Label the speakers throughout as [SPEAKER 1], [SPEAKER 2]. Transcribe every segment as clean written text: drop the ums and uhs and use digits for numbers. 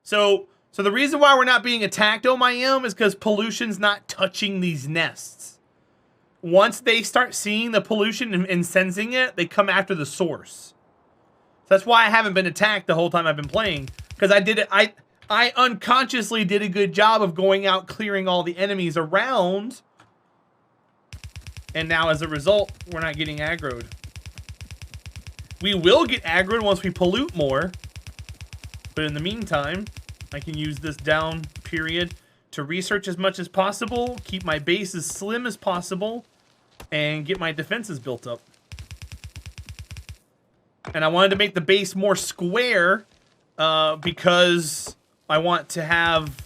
[SPEAKER 1] So the reason why we're not being attacked, OMIM, is because pollution's not touching these nests. Once they start seeing the pollution and sensing it, they come after the source. So that's why I haven't been attacked the whole time I've been playing. Because I did it, I unconsciously did a good job of going out clearing all the enemies around. And now as a result, we're not getting aggroed. We will get aggroed once we pollute more. But in the meantime, I can use this down period to research as much as possible, keep my base as slim as possible, and get my defenses built up. And I wanted to make the base more square because I want to have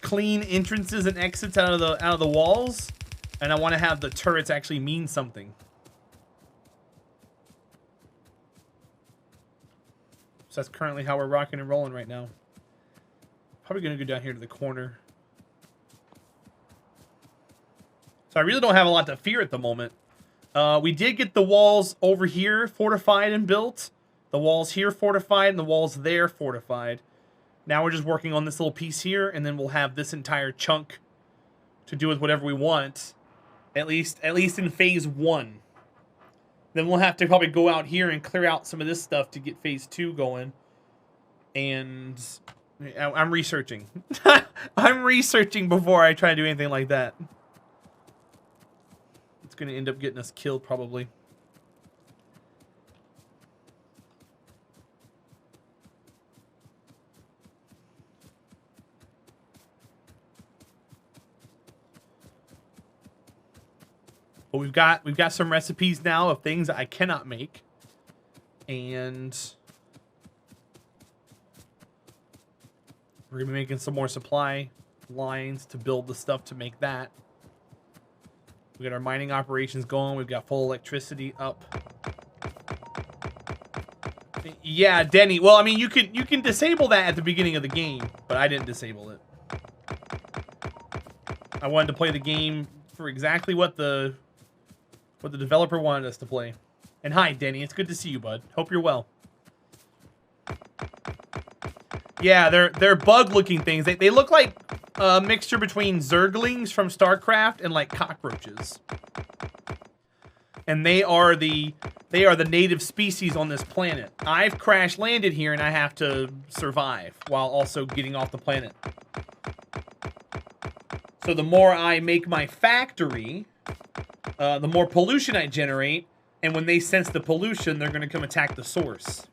[SPEAKER 1] clean entrances and exits out of the walls, and I want to have the turrets actually mean something. So that's currently how we're rocking and rolling right now. Probably gonna go down here to the corner. So I really don't have a lot to fear at the moment. We did get the walls over here fortified and built. The walls here fortified and the walls there fortified. Now we're just working on this little piece here, and then we'll have this entire chunk to do with whatever we want. At least in phase 1. Then we'll have to probably go out here and clear out some of this stuff to get phase 2 going. And I'm researching. I'm researching before I try to do anything like that. It's going to end up getting us killed probably. But we've got some recipes now of things I cannot make. And we're going to be making some more supply lines to build the stuff to make that. We got our mining operations going. We've got full electricity up. Yeah, Denny. Well, I mean, you can disable that at the beginning of the game, but I didn't disable it. I wanted to play the game for exactly what the developer wanted us to play. And hi, Denny. It's good to see you, bud. Hope you're well. Yeah, they're bug-looking things. They look like a mixture between zerglings from StarCraft and like cockroaches. And they are the native species on this planet. I've crash landed here and I have to survive while also getting off the planet. So the more I make my factory, the more pollution I generate, and when they sense the pollution, they're going to come attack the source.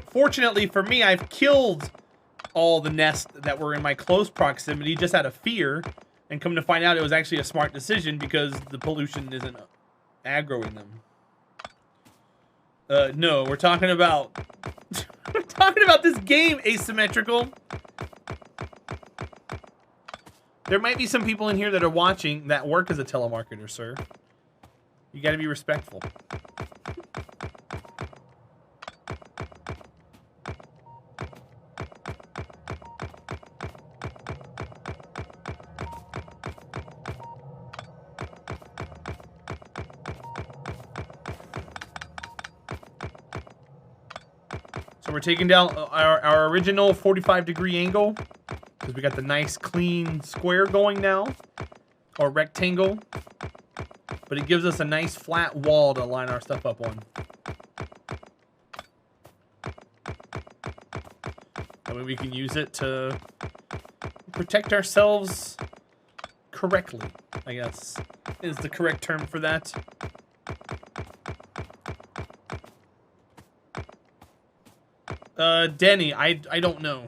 [SPEAKER 1] Fortunately for me, I've killed all the nests that were in my close proximity just out of fear, and come to find out it was actually a smart decision because the pollution isn't aggroing them. No, we're talking about we're talking about this game, Asymmetrical. There might be some people in here that are watching that work as a telemarketer, sir. You gotta be respectful. So we're taking down our original 45-degree angle. Because we got the nice clean square going now, or rectangle, but it gives us a nice flat wall to line our stuff up on. That way we can use it to protect ourselves correctly, I guess, is the correct term for that. Denny, I don't know.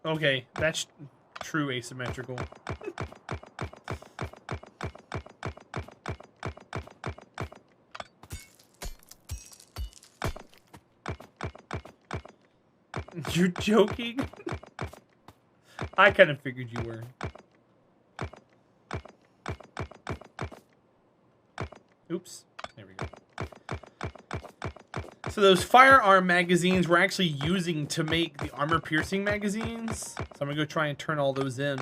[SPEAKER 1] Okay, that's true asymmetrical. You're joking? I kind of figured you were. Oops. There we go. So those firearm magazines we're actually using to make the armor-piercing magazines. So I'm going to go try and turn all those in.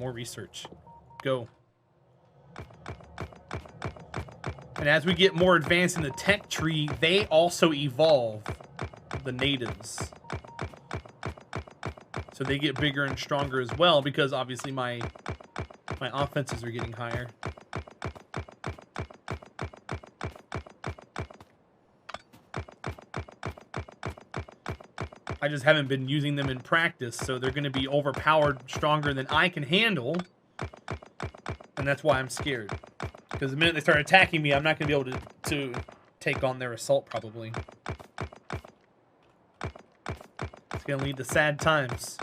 [SPEAKER 1] more research. Go. And as we get more advanced in the tech tree, they also evolve, the natives. So they get bigger and stronger as well, because obviously my offenses are getting higher. I just haven't been using them in practice, so they're going to be overpowered stronger than I can handle. And that's why I'm scared. Because the minute they start attacking me, I'm not going to be able to take on their assault, probably. It's going to lead to sad times.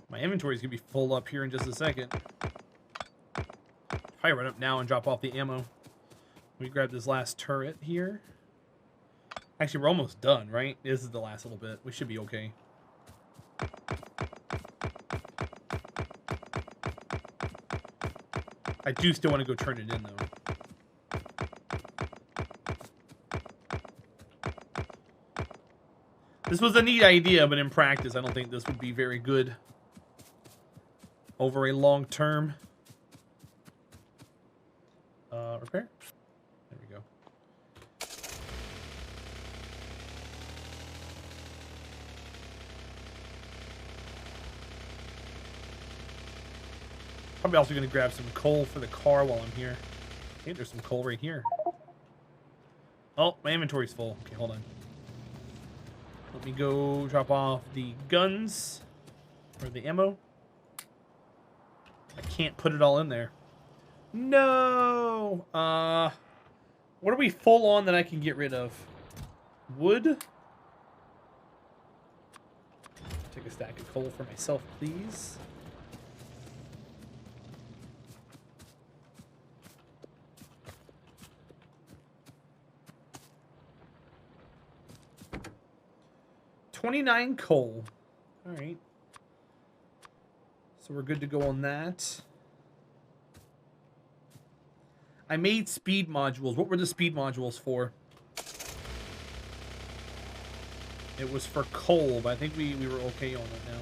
[SPEAKER 1] My inventory is going to be full up here in just a second. Probably run up now and drop off the ammo. Let me grab this last turret here. Actually, we're almost done, right? This is the last little bit. We should be okay. I do still want to go turn it in, though. This was a neat idea, but in practice, I don't think this would be very good over a long term. Repair? There we go. Probably also going to grab some coal for the car while I'm here. I think there's some coal right here. Oh, my inventory's full. Okay, hold on. Let me go drop off the guns or the ammo. I can't put it all in there. No! What are we full on that I can get rid of? Wood? Take a stack of coal for myself, please. $29 coal. All right. So we're good to go on that. I made speed modules. What were the speed modules for? It was for coal, but I think we were okay on it now.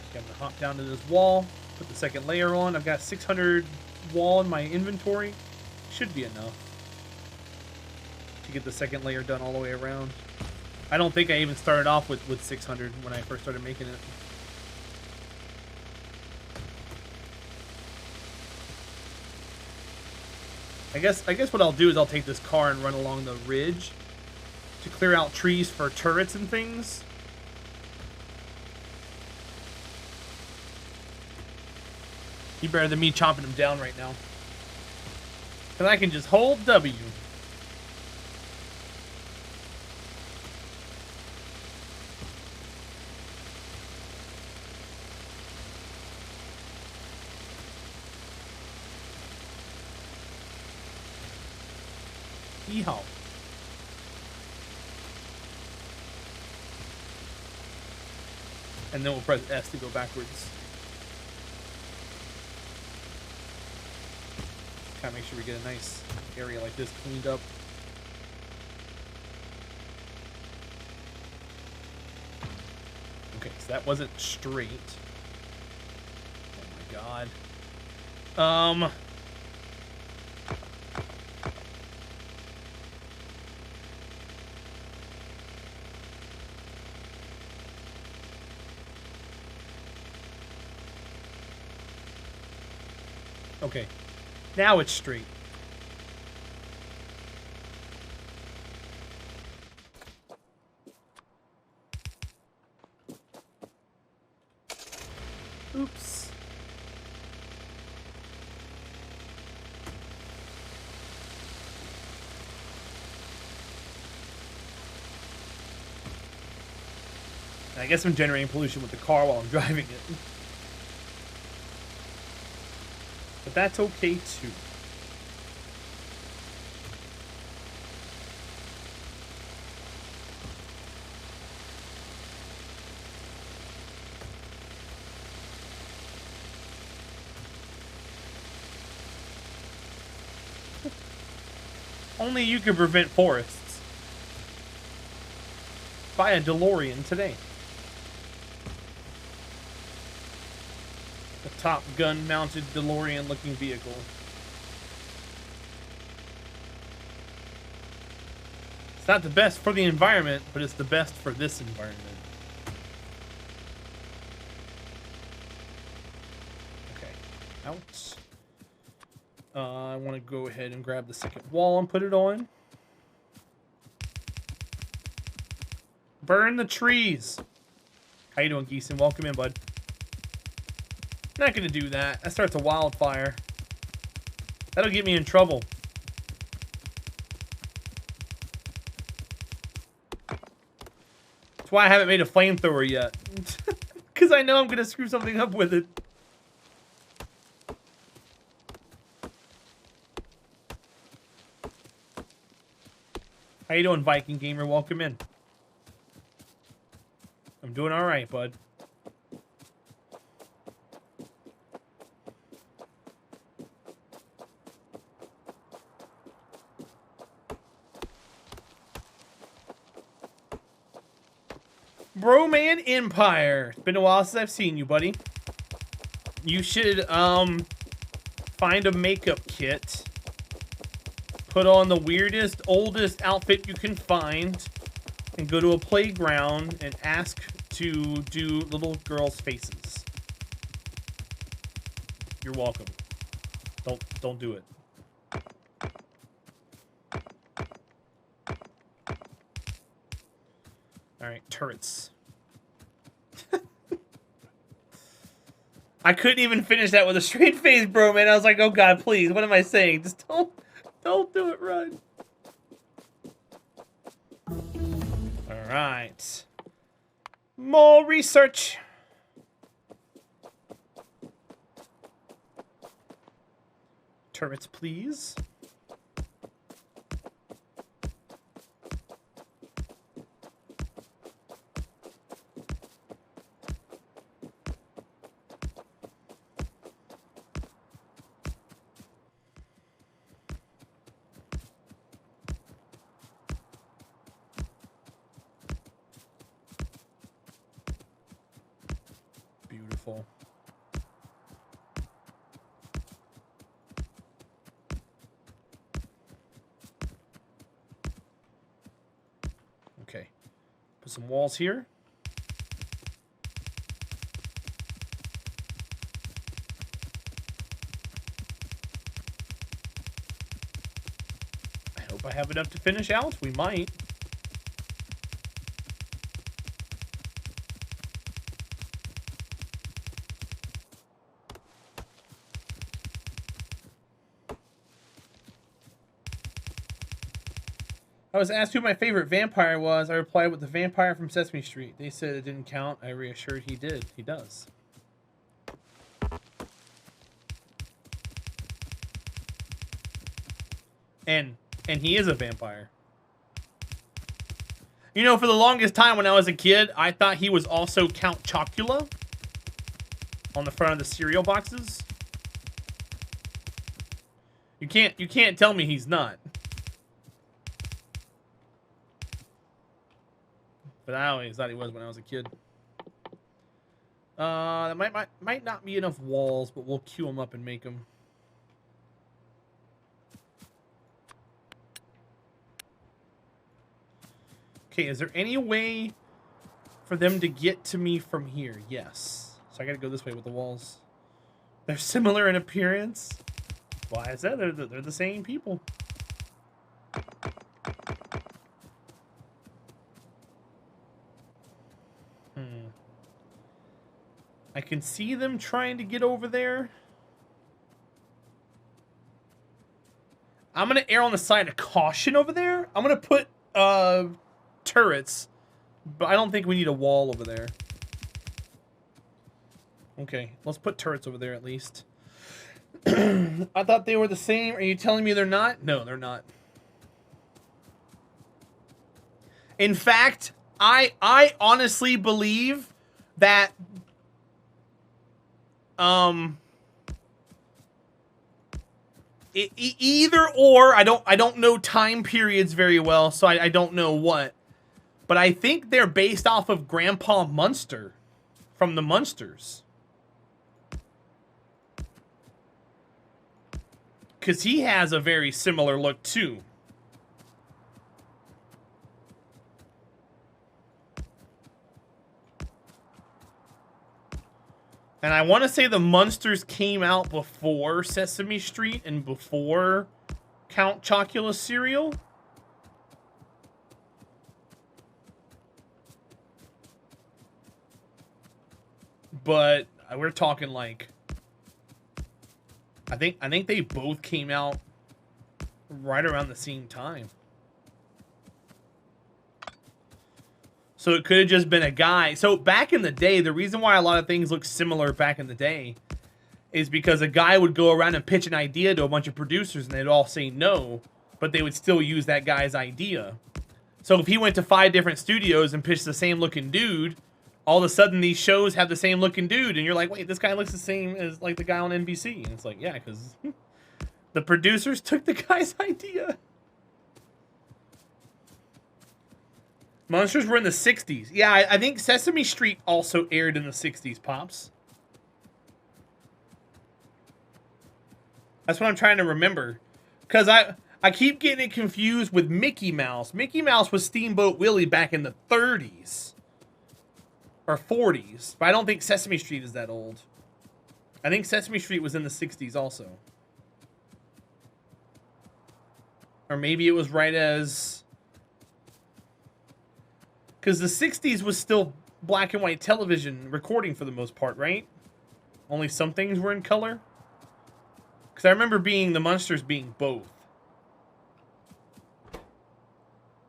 [SPEAKER 1] Okay, I'm gonna hop down to this wall, put the second layer on. I've got 600 wall in my inventory. Should be enough to get the second layer done all the way around. I don't think I even started off with 600 when I first started making it. I guess what I'll do is I'll take this car and run along the ridge to clear out trees for turrets and things. You better than me chopping them down right now. Because I can just hold W. Yeehaw. And then we'll press S to go backwards. Kind of make sure we get a nice area like this cleaned up. Okay, so that wasn't straight. Oh my god. Okay, now it's straight. Oops. I guess I'm generating pollution with the car while I'm driving it. But that's okay too. Only you can prevent forests. Buy a DeLorean today. A Top Gun mounted DeLorean looking vehicle. It's not the best for the environment, but it's the best for this environment. Okay, out. I want to go ahead and grab the second wall and put it on. Burn the trees. How you doing, Geeson? Welcome in, bud. Not gonna do that. That starts a wildfire. That'll get me in trouble. That's why I haven't made a flamethrower yet. Because I know I'm gonna screw something up with it. How you doing, Viking Gamer? Welcome in. I'm doing all right, bud. Broman Empire. It's been a while since I've seen you, buddy. You should find a makeup kit. Put on the weirdest, oldest outfit you can find, and go to a playground and ask to do little girls' faces. You're welcome. Don't do it. All right, turrets. I couldn't even finish that with a straight face, bro, man. I was like, oh god, please, what am I saying? Just don't do it right. All right. More research. Turrets, please. Beautiful. Okay. Put some walls here. I hope I have enough to finish out. We might. I was asked who my favorite vampire was. I replied with the vampire from Sesame Street. They said it didn't count. I reassured he did. He does. And he is a vampire. You know, for the longest time when I was a kid, I thought he was also Count Chocula on the front of the cereal boxes. You can't tell me he's not. But I always thought he was when I was a kid. That might not be enough walls, but we'll queue them up and make them. Okay, is there any way for them to get to me from here? Yes. So I gotta go this way with the walls. They're similar in appearance. Well, I said they're the same people. I can see them trying to get over there. I'm gonna err on the side of caution over there. I'm gonna put turrets, but I don't think we need a wall over there. Okay, let's put turrets over there at least. I thought they were the same. Are you telling me they're not? No, they're not. In fact, I honestly believe that Either or. I don't know time periods very well, so I don't know what. But I think they're based off of Grandpa Munster from the Munsters. Because he has a very similar look, too. And I want to say the Munsters came out before Sesame Street and before Count Chocula cereal. But we're talking like... I think they both came out right around the same time. So it could have just been a guy. So back in the day, the reason why a lot of things look similar back in the day is because a guy would go around and pitch an idea to a bunch of producers and they'd all say no, but they would still use that guy's idea. So if he went to 5 different studios and pitched the same looking dude, all of a sudden these shows have the same looking dude and you're like, wait, this guy looks the same as like the guy on NBC. And it's like, yeah, because the producers took the guy's idea. Monsters were in the 60s. Yeah, I think Sesame Street also aired in the 60s, Pops. That's what I'm trying to remember. Because I keep getting it confused with Mickey Mouse. Mickey Mouse was Steamboat Willie back in the 30s. Or 40s. But I don't think Sesame Street is that old. I think Sesame Street was in the 60s also. Or maybe it was right as... Because the 60s was still black and white television recording for the most part, right? Only some things were in color. Because I remember the Munsters being both.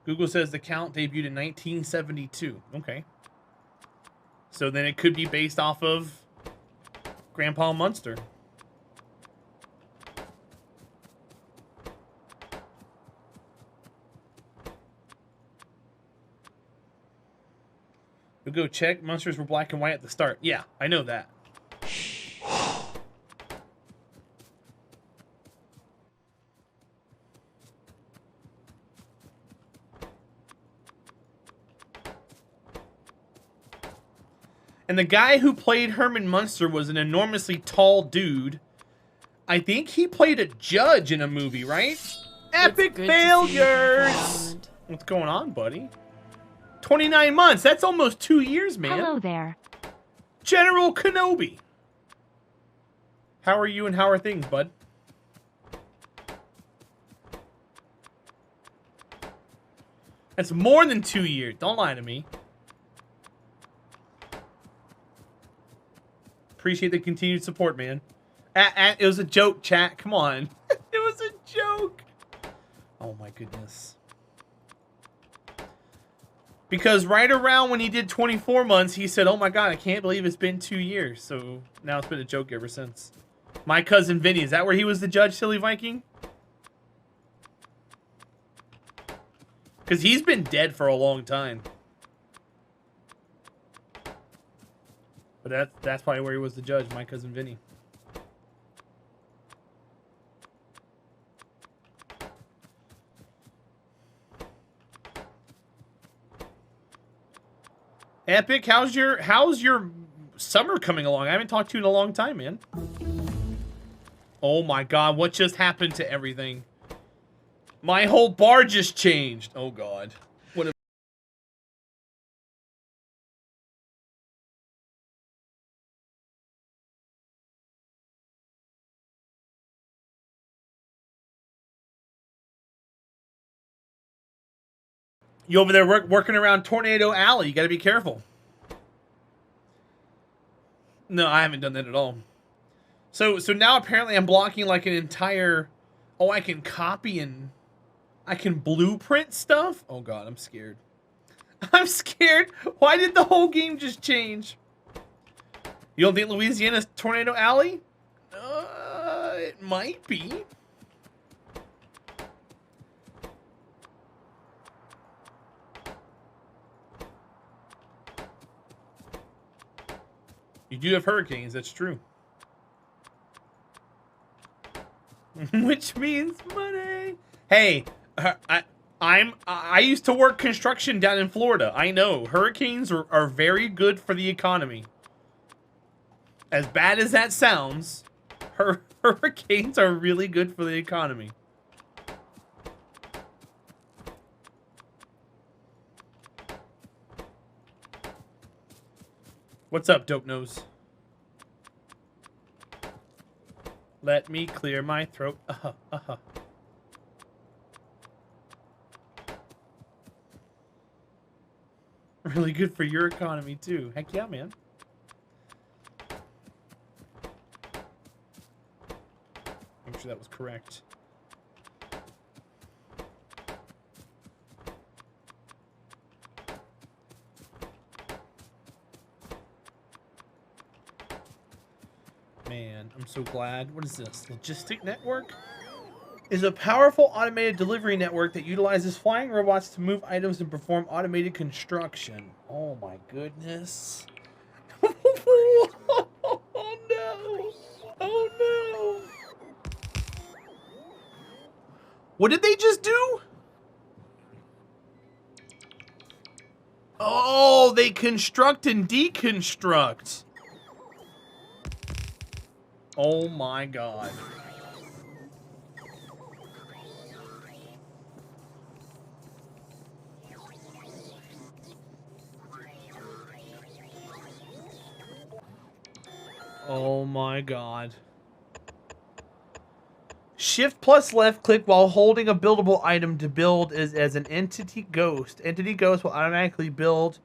[SPEAKER 1] Google says the Count debuted in 1972. Okay. So then it could be based off of Grandpa Munster. We'll go check. Monsters were black and white at the start. Yeah, I know that. And the guy who played Herman Munster was an enormously tall dude. I think he played a judge in a movie, right? Epic failures! What's going on, buddy? 29 months. That's almost 2 years, man.
[SPEAKER 2] Hello there.
[SPEAKER 1] General Kenobi. How are you and how are things, bud? That's more than 2 years. Don't lie to me. Appreciate the continued support, man. It was a joke, chat. Come on. It was a joke. Oh, my goodness. Because right around when he did 24 months, he said, oh my god, I can't believe it's been 2 years. So now it's been a joke ever since. My Cousin Vinny, is that where he was the judge, Silly Viking? Because he's been dead for a long time. But that's probably where he was the judge, My Cousin Vinny. Epic, how's your summer coming along? I haven't talked to you in a long time, man. Oh my god, what just happened to everything? My whole bar just changed. Oh god. What a... You over there working around Tornado Alley. You gotta be careful. No, I haven't done that at all. So now apparently I'm blocking like an entire... Oh, I can copy and... I can blueprint stuff? Oh god, I'm scared. I'm scared. Why did the whole game just change? You don't think Louisiana's Tornado Alley? It might be. You do have hurricanes, that's true. Which means money. Hey, I used to work construction down in Florida. I know hurricanes are very good for the economy. As bad as that sounds, hurricanes are really good for the economy. What's up, Dope Nose? Let me clear my throat. Really good for your economy, too. Heck yeah, man. Make sure that was correct. Man, I'm so glad. What is this? Logistic Network? Is a powerful automated delivery network that utilizes flying robots to move items and perform automated construction. Oh my goodness. Oh no. Oh no. What did they just do? Oh, they construct and deconstruct. Oh my god. Oh my god. Shift plus left click while holding a buildable item to build is as an entity ghost. Entity ghost will automatically build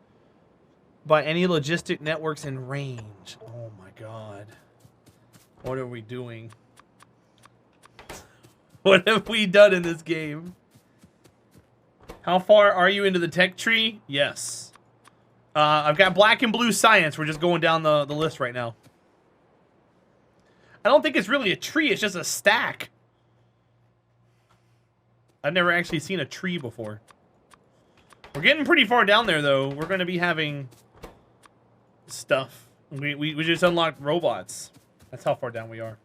[SPEAKER 1] by any logistic networks in range. Oh my god. What are we doing? What have we done in this game? How far are you into the tech tree? Yes. I've got black and blue science. We're just going down the list right now. I don't think it's really a tree. It's just a stack. I've never actually seen a tree before. We're getting pretty far down there, though. We're going to be having stuff. We just unlocked robots. That's how far down we are.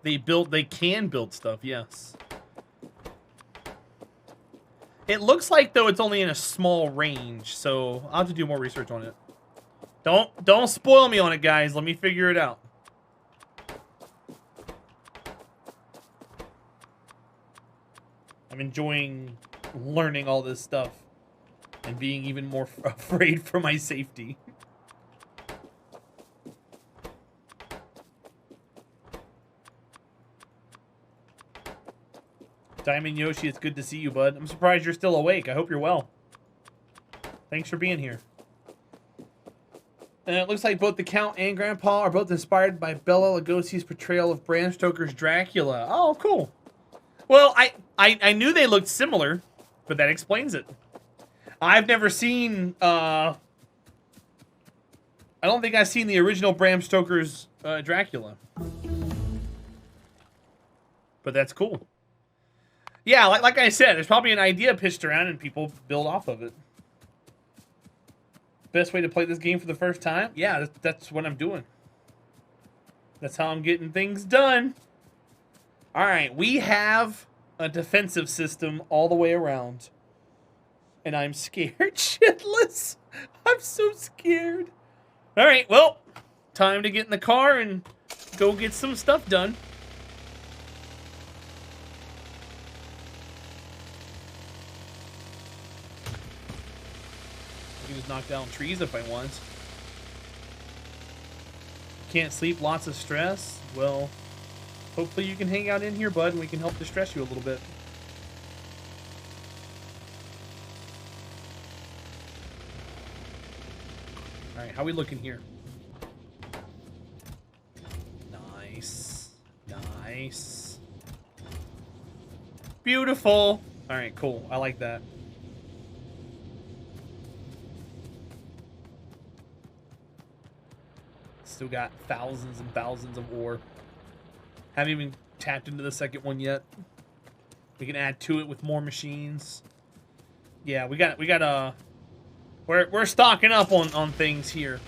[SPEAKER 1] They can build stuff, yes. It looks like, though, it's only in a small range, so I'll have to do more research on it. Don't spoil me on it, guys. Let me figure it out. I'm enjoying learning all this stuff and being even more afraid for my safety. Diamond Yoshi, it's good to see you, bud. I'm surprised you're still awake. I hope you're well. Thanks for being here. And it looks like both the Count and Grandpa are both inspired by Bela Lugosi's portrayal of Bram Stoker's Dracula. Oh, cool. Well, I knew they looked similar, but that explains it. I've never seen, I don't think I've seen the original Bram Stoker's Dracula. But that's cool. Yeah, like I said, there's probably an idea pitched around and people build off of it. Best way to play this game for the first time? Yeah, that's what I'm doing. That's how I'm getting things done. Alright, we have a defensive system all the way around. And I'm scared shitless. I'm so scared. Alright, well, time to get in the car and go get some stuff done. I can just knock down trees if I want. Can't sleep, lots of stress. Well, hopefully you can hang out in here, bud, and we can help distress you a little bit. Alright, how we looking here? Nice. Nice. Beautiful. Alright, cool. I like that. Still got thousands and thousands of ore. Haven't even tapped into the second one yet. We can add to it with more machines. Yeah, we're stocking up on things here.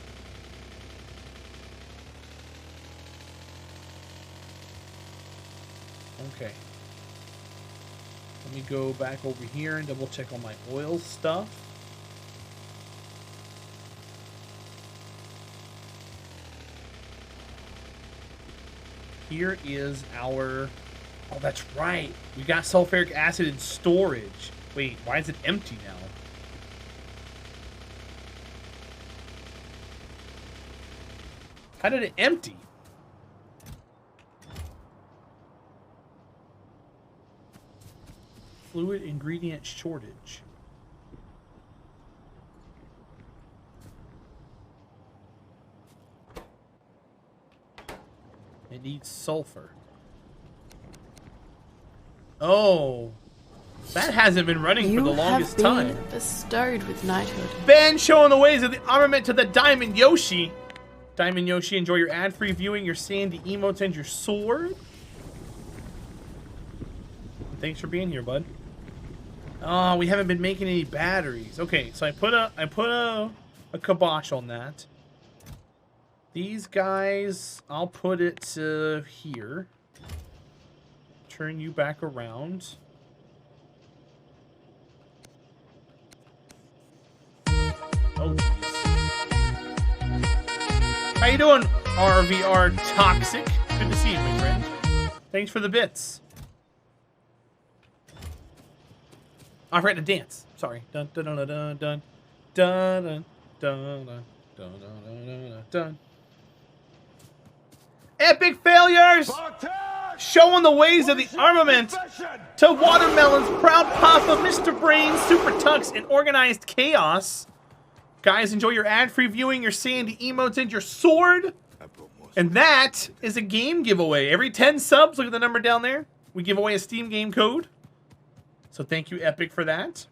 [SPEAKER 1] Okay. Let me go back over here and double check all my oil stuff. Here is our... Oh, that's right. We got sulfuric acid in storage. Wait, why is it empty now? How did it empty? Fluid ingredient shortage. It needs sulfur. Oh, that hasn't been running for the longest time.
[SPEAKER 2] You have been bestowed with knighthood.
[SPEAKER 1] Ben showing the ways of the armament to the Diamond Yoshi. Diamond Yoshi, enjoy your ad-free viewing, your sandy emotes, and your sword. Thanks for being here, bud. Oh, we haven't been making any batteries. Okay, so I put a kibosh on that. These guys, I'll put it here. Turn you back around. Oh, geez. How you doing, RVR Toxic? Good to see you, my friend. Thanks for the bits. I forgot to dance. Sorry. Dun dun dun dun dun dun dun dun dun dun dun dun. Epic failures! Showing the ways of the armament to Watermelon's proud papa, Mr. Brain, Super Tux, and Organized Chaos. Guys, enjoy your ad-free viewing, your sandy emotes, and your sword. And that is a game giveaway. Every 10 subs, look at the number down there, we give away a Steam game code. So thank you, Epic, for that. So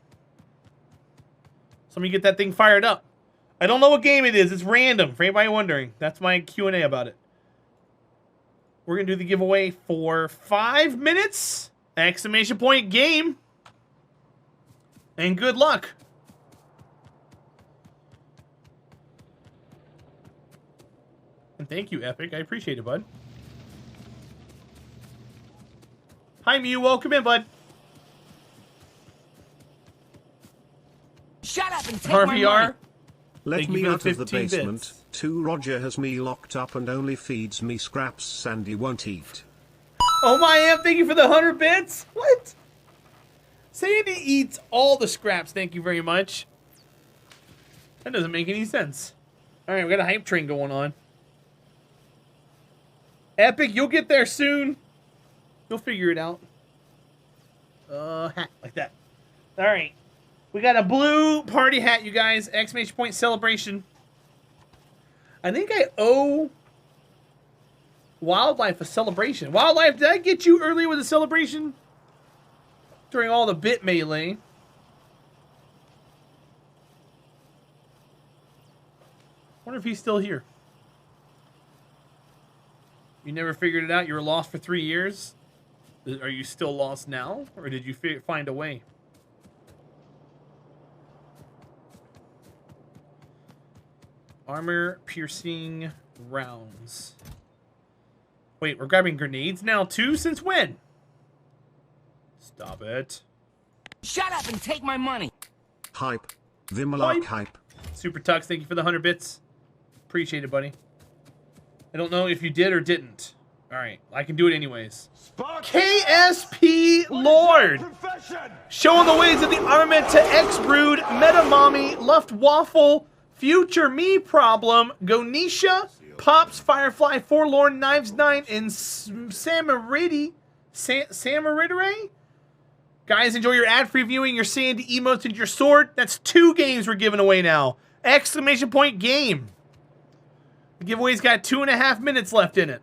[SPEAKER 1] let me get that thing fired up. I don't know what game it is. It's random, for anybody wondering. That's my Q&A about it. We're going to do the giveaway for 5 minutes. Exclamation point game. And good luck. And thank you, Epic. I appreciate it, bud. Hi, Mew. Welcome in, bud.
[SPEAKER 3] Shut up and take my money.
[SPEAKER 4] Let me out of the basement. Bits. 2 Roger has me locked up and only feeds me scraps Sandy won't eat.
[SPEAKER 1] Oh my am, thank you for the 100 bits. What? Sandy eats all the scraps, thank you very much. That doesn't make any sense. Alright, we got a hype train going on. Epic, you'll get there soon. You'll figure it out. Hat, like that. Alright. We got a blue party hat, you guys. Exclamation point celebration. I think I owe Wildlife a celebration. Wildlife, did I get you earlier with a celebration? During all the bit melee. Wonder if he's still here. You never figured it out? You were lost for 3 years? Are you still lost now? Or did you find a way? Armor-piercing rounds. Wait, we're grabbing grenades now, too? Since when? Stop it.
[SPEAKER 3] Shut up and take my money.
[SPEAKER 4] Hype. Vimalak hype.
[SPEAKER 1] Super Tux, thank you for the 100 bits. Appreciate it, buddy. I don't know if you did or didn't. Alright, I can do it anyways. KSP Lord! Showing the ways of the armament to X-Brood, Meta Mommy, Luftwaffle, Future Me Problem, Gonisha, Pops, Firefly, Forlorn, Knives 9, and Samaridere? Guys, enjoy your ad-free viewing, your sandy emotes, and your sword. That's 2 games we're giving away now. Exclamation point game. The giveaway's got 2.5 minutes left in it.